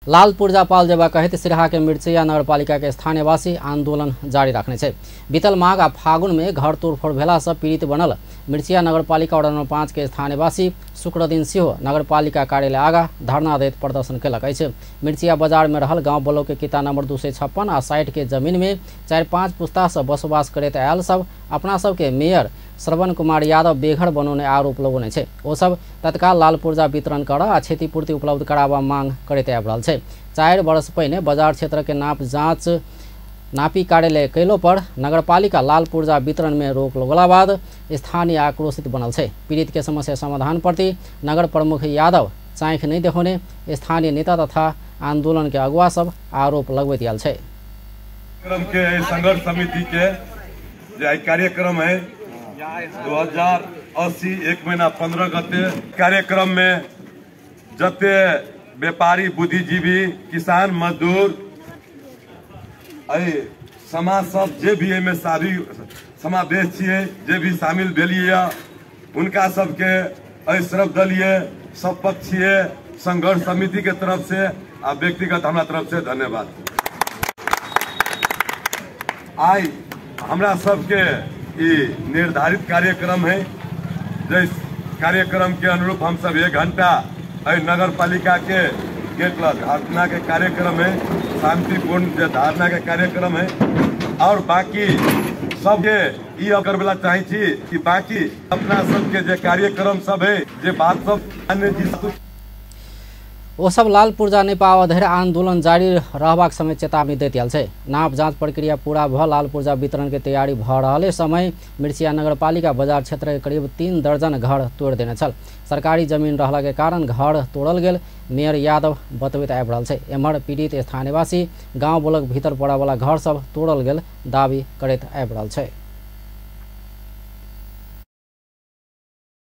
लाल पूर्जा पाल जेबा कहत सिराहा के मिर्चिया नगरपालिका के स्थानीयवासी आंदोलन जारी रखने छे। बीतल माघ आ फागुन में घर तोड़फोड़ भेला से पीड़ित बनल मिर्चिया नगरपालिका वार्ड नंबर 5 के स्थानीयवासी शुक्र दिन सेहो नगरपालिका कार्यालय आगा धरना दैत प्रदर्शन केलक अछि। मिर्चिया बाजार में रहल गांव ब्लॉक के किता नंबर 256 आ 60 के जमीन में 4-5 पुस्ता से बसोबास करैत आयल सब अपना सब के मेयर श्रवण कुमार यादव बेघर बनौने आरोप लगौने छे। ओ सब तत्काल लाल पूर्जा वितरण कर आ क्षतिपूर्ति उपलब्ध कराबा मांग करैत आबि रहल छे। 4 वर्ष पहिने बाजार क्षेत्र के नाप जांच नापी कार्यालय कैलो पर नगरपालिका लाल पूर्जा वितरण में रोक लगला बाद स्थानीय आक्रोशित बनल छे। पीड़ित के समस्या समाधान प्रति नगर प्रमुख यादव चाँख नहीं देखाउने स्थानीय नेता तथा आंदोलन के अगुवा सब आरोप लगबैत आयल छे। संघर्ष समिति के कार्यक्रम है 2080 1 महीना 15 गते कार्यक्रम में जते व्यापारी बुद्धिजीवी किसान मजदूर समाज सब जे भी में समावेश छे जे भी शामिल भेलिए उनका सबके सर्वदलीय सब पक्षीय संघर्ष समिति के तरफ से आ व्यक्तिगत हमारा तरफ से धन्यवाद। आई हमरा सबके निर्धारित कार्यक्रम है। जिस कार्यक्रम के अनुरूप हम सब 1 घंटा नगर पालिका के गेट धारणा के कार्यक्रम है, शांतिपूर्ण धारणा के कार्यक्रम है और बाकी सबके अगर बेला चाहिए कि बाकी अपना सबके जे कार्यक्रम सब है जे बात सब अन्य जी ओ सब लाल पूर्जा नहीं पावा धरि आंदोलन जारी रहबाक समय चेतावनी दैत आयल छे। नाप जांच प्रक्रिया पूरा भ लाल पूर्जा वितरण के तैयारी भ रहले समय मिर्चिया नगरपालिका बाजार क्षेत्र के करीब 3 दर्जन घर तोड़ देने छल। सरकारी जमीन रहला के कारण घर तोड़ल गेल मेयर यादव बतबैत आबि रहल छे। एम्हर पीड़ित स्थानीयवासी गांव ब्लॉक भीतर पड़ा वाला घर सब तोड़ल गेल दावी करैत आबि रहल छे।